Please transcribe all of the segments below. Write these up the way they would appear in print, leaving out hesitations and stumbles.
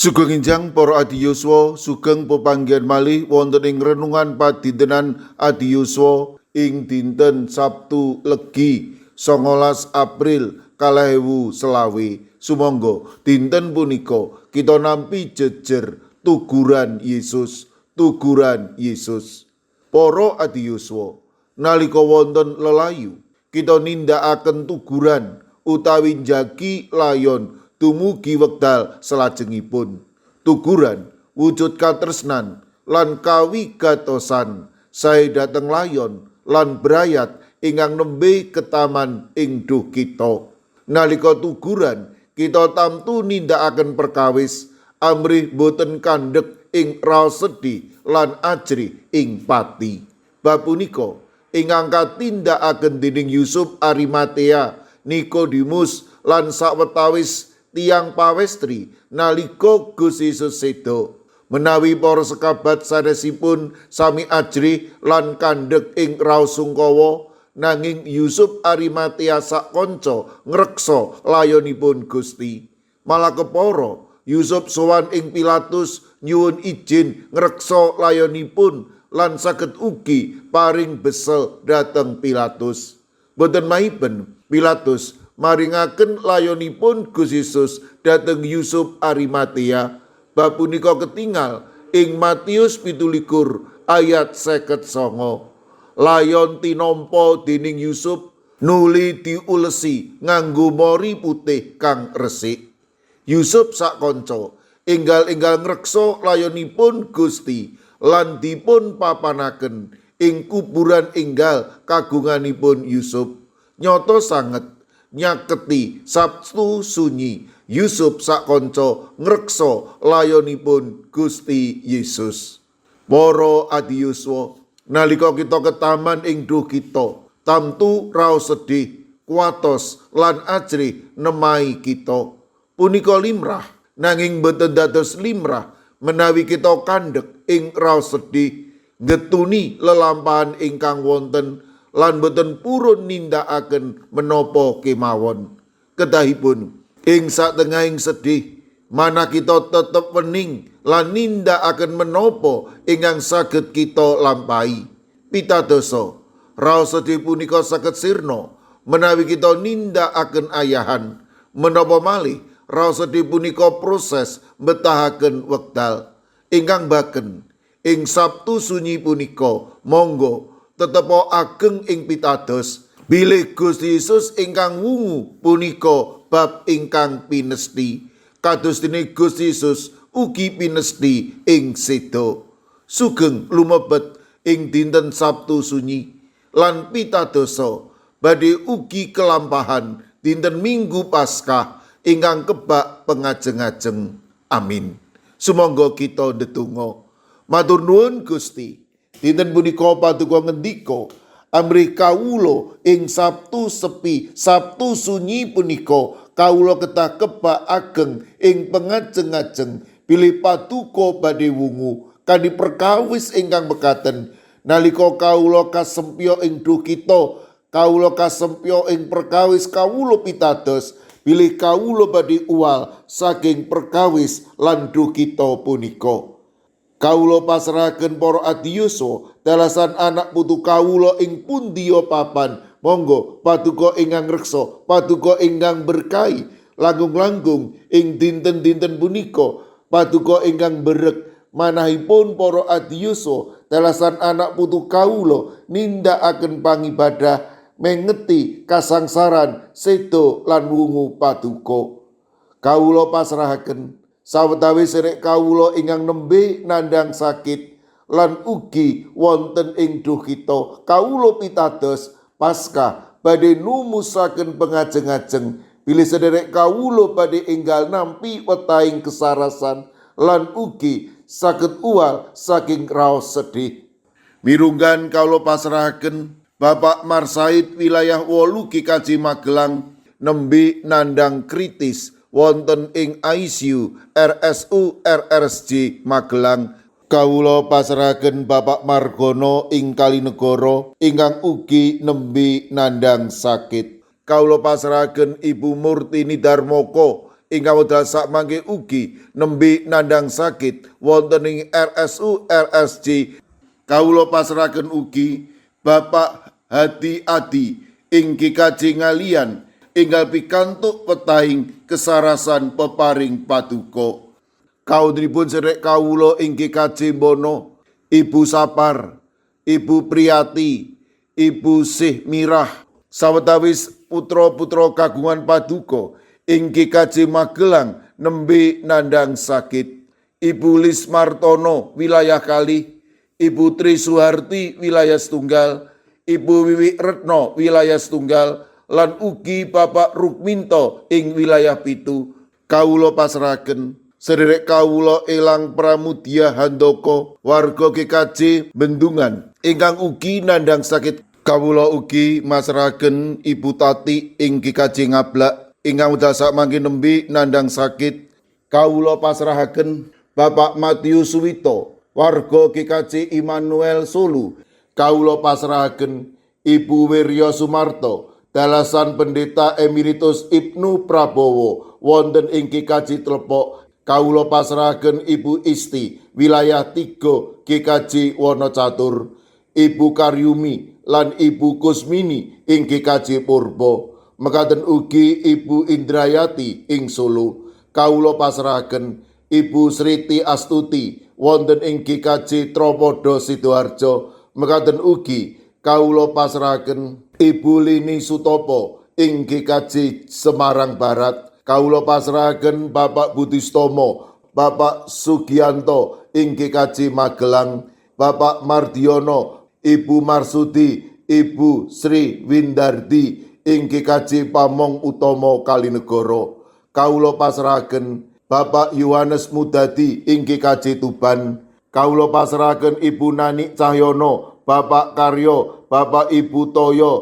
Sugeng enjang para adiyuswa, sugeng pepanggihan malih wonten ing renungan padintenan adiyuswa ing dinten Sabtu Legi 19 April 2025. Sumangga dinten punika kita nampi jejer tuguran Yesus, tuguran Yesus. Para adiyuswa, nalika wonten lelayu kita nindakaken tuguran utawi njagi layon dumugi wekdal salajengipun. Tuguran wujud katresnan lan kawigatosan sae dhateng layon lan brayat ingkang nembe ketaman ing duh kita. Nalika tuguran kita tamtu nindakaken perkawis amrih boten kandhek ing raos sedih lan ajrih ing pati. Bab punika ingkang katindakaken dening Yusuf Arimatea, Nikodemus lan sawetawis tiang pawestri nalika Gusti Yesus seda. Menawi para sekabat sanesipun sami ajrih lan kandhek ing raos sungkawa, nanging Yusuf Arimatea sak kanca ngreksa layonipun Gusti. Malah kepara Yusuf sowan ing Pilatus nyuwun ijin ngreksa layonipun lan saged ugi paring besel dhateng Pilatus. Boten maiben Pilatus maringaken layonipun Gusti Yesus dhateng Yusuf Arimatea. Bab punika ketingal ing Matius 17 ayat 59. Layon tinampa dening Yusuf nuli diulesi nganggo mori putih kang resik. Yusuf sak kanca enggal-enggal ngreksa layonipun Gusti lan dipun papanaken ing kuburan enggal kagunganipun Yusuf. Nyata sanget nyaketi Sabtu Sunyi Yusuf sak kanca ngreksa layonipun Gusti Yesus. Para adiyuswa, nalika kita ketaman ing duh kita, tamtu raos sedih, kuatos lan ajrih nemai kita. Punika limrah, nanging boten dados limrah menawi kita kandhek ing raos sedih, getuni lelampahan ingkang wonten lan boten purun nindakaken menapa kemawon. Kedahipun ing satengahing sedih, mana kita tetep wening lan nindakaken menapa ingkang saged kita lampahi. Pitadosa, raos sedih punika saged sirna menawi kita nindakaken ayahan. Menapa malih raos sedih punika proses mbetahaken wekdal. Ingkang baken ing Sabtu Sunyi punika monggo tetepa ageng ing pitados bilih Gusti Yesus ingkang wungu punika bab ingkang pinesti. Kados dene Gusti Yesus ugi pinesti ing seda. Sugeng lumebet ing dinten Sabtu Sunyi lan pitadosa badhe ugi kelampahan dinten Minggu Paskah ingkang kebak pengajeng-ajeng. Amin. Sumangga kita ndedonga. Matur nuwun Gusti, dinten punika paduka ngendika amrih kawula ing Sabtu Sepi, Sabtu Sunyi punika kawula kedah kebak ageng ing pengajeng-ajeng bilih paduka badhe wungu kanthi perkawis ingkang mekaten. Nalika kawula kasempya ing duh kita, kawula kasempya ing perkawis kawula pitados bilih kawula badhe uwal saking perkawis lan duh kita punika. Kawula pasrahaken para adiyuswa dalasan anak putu kawula ing pundiya papan. Monggo paduka ingkang reksa, paduka ingkang berkahi langgung-langgung ing dinten-dinten punika, paduka ingkang berek manahipun para adiyuswa dalasan anak putu kawula nindakaken pangibadah mengeti kasangsaran sedo lan wungu paduka. Kawula pasrahaken sawetawis sedherek kawula ingkang nembe nandhang sakit lan ugi wonten ing duh kita, kawula pitados Paskah badhe numusaken pengajeng-ajeng bilih sedherek kawula badhe enggal nampi wetahing kesarasan lan ugi saged uwal saking raos sedih. Mirunggan kawula pasrahaken Bapak Marsaid wilayah 8 GKJ Magelang nembe nandhang kritis wonten ing ICU RSU RRSJ Magelang. Kawula pasrahaken Bapak Margono ing Kalinegoro ingkang ugi nembe nandhang sakit. Kawula pasrahaken Ibu Murtini Darmoko ingkang wedal sakmangke ugi nembe nandhang sakit wonten ing RSU RSJ. Kawula pasrahaken ugi Bapak Hadi Adi ing GKJ Ngalian ingkang pikantuk petahing kesarasan peparing paduka. Kaunipun sedherek kawula ing GKJ Bono, Ibu Sapar, Ibu Priyati, Ibu Sih Mirah, sawetawis putra-putra kagungan paduka ing GKJ Magelang nembe nandhang sakit. Ibu Lis Martono wilayah Kalih, Ibu Tri Suharti wilayah setunggal, Ibu Wiwi Retno wilayah setunggal, lan ugi Bapak Rukminto ing wilayah pitu. Kawula pasrahaken sedherek kawula Elang Pramudia Handoko warga GKJ Bendungan ingkang ugi nandhang sakit. Kawula ugi masrahaken Ibu Tati ing GKJ Ngablak ingkang wedal sakmangke nembe nandhang sakit. Kawula pasrahaken Bapak Matius Suwito warga GKJ Immanuel Solo. Kawula pasrahaken Ibu Wirya Sumarto dalasan Pendeta Emeritus Ibnu Prabowo wonten ing GKJ Tlepok. Kawula pasrahaken Ibu Isti wilayah 3 GKJ Wonocatur, Ibu Karyumi lan Ibu Kusmini ing GKJ Purbo. Mekaten ugi Ibu Indrayati ing Solo. Kawula pasrahaken Ibu Sriti Astuti wonten ing GKJ Tropodo Sidoarjo. Mekaten ugi kawula pasrahaken Ibu Lini Sutopo ing GKJ Semarang Barat. Kawula pasrahaken Bapak Budistomo, Bapak Sugianto ing GKJ Magelang, Bapak Mardiono, Ibu Marsudi, Ibu Sri Windardi ing GKJ Pamong Utomo Kalinegoro. Kawula pasrahaken Bapak Yohanes Mudadi ing GKJ Tuban. Kawula pasrahaken Ibu Nani Cahyono, Bapak Karyo, Bapak Ibu Toyo,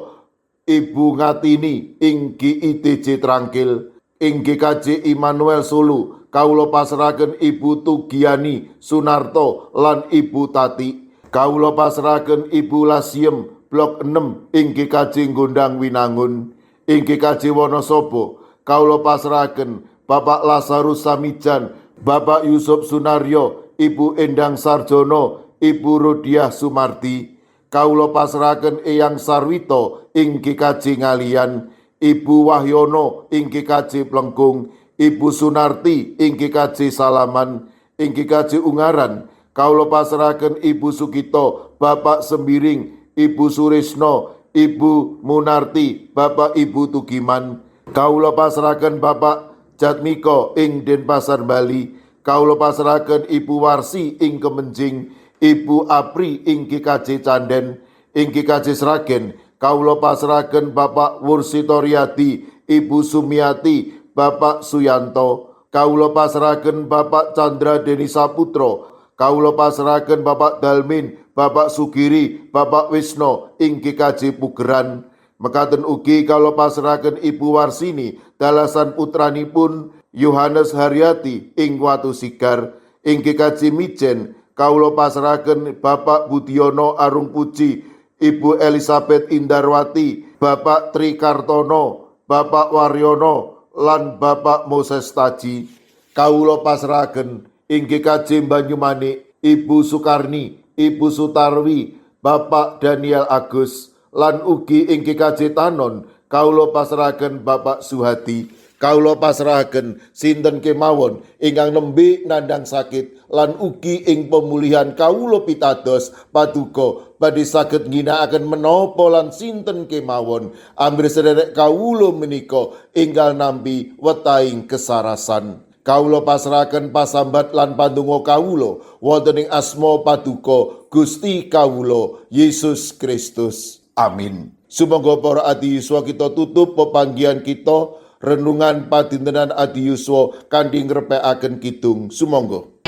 Ibu Ngatini ing GIDJ Trangkil. Ing GKJ Immanuel Solo, kawula pasrahaken Ibu Tugiani Sunarto lan Ibu Tati. Kawula pasrahaken Ibu Lasiem Blok 6 ing GKJ Gondang Winangun. Ing GKJ Wonosobo, kawula pasrahaken Bapak Lazarus Samijan, Bapak Yusuf Sunaryo, Ibu Endang Sarjono, Ibu Rodiah Sumardi. Kawula pasrahaken Eyang Sarwito ing GKJ Ngalian, Ibu Wahyono ing GKJ Plengkung, Ibu Sunarti ing GKJ Salaman. Ing GKJ Ungaran, kawula pasrahaken Ibu Sukito, Bapak Sembiring, Ibu Surisno, Ibu Munarti, Bapak Ibu Tugiman. Kawula pasrahaken Bapak Jatmiko ing Denpasar Bali. Kawula pasrahaken Ibu Warsi ing Kemenjing, Ibu Apri ing GKJ Canden. Ing GKJ Sragen, kawula pasrahaken Bapak Wursitoryadi, Ibu Sumiati, Bapak Suyanto. Kawula pasrahaken Bapak Chandra Deni Saputro. Kawula pasrahaken Bapak Dalmin, Bapak Sugiri, Bapak Wisno ing GKJ Pugeran. Mekaten ugi kawula pasrahaken Ibu Warsini dalasan putranipun Yohanes Haryati ing Watu Sigar. Ing GKJ Mijen, kawula pasrahaken Bapak Budiono Arung Puji, Ibu Elizabeth Indarwati, Bapak Tri Kartono, Bapak Waryono, lan Bapak Moses Taji. Kawula pasrahaken ing GKJ Banyumanik, Ibu Sukarni, Ibu Sutarwi, Bapak Daniel Agus, lan ugi ing GKJ Tanon, kawula pasrahaken Bapak Suhadi. Kawula pasrahaken sinten kemawon ingkang nembe nandhang sakit lan ugi ing pemulihan kawula pitados paduka badhe saged ngginakaken menapa lan sinten kemawon ambil sedherek kawula menika ingkang nampi wetahing kesarasan. Kawula pasrahaken pasambat lan pandonga kawula wonten ing asma paduka Gusti kawula Yesus Kristus. Amin. Sumangga para adi yuswa kita tutup pepanggihan kita renungan padintenan adi yuswa kanthi ngrepekaken kidung. Sumangga.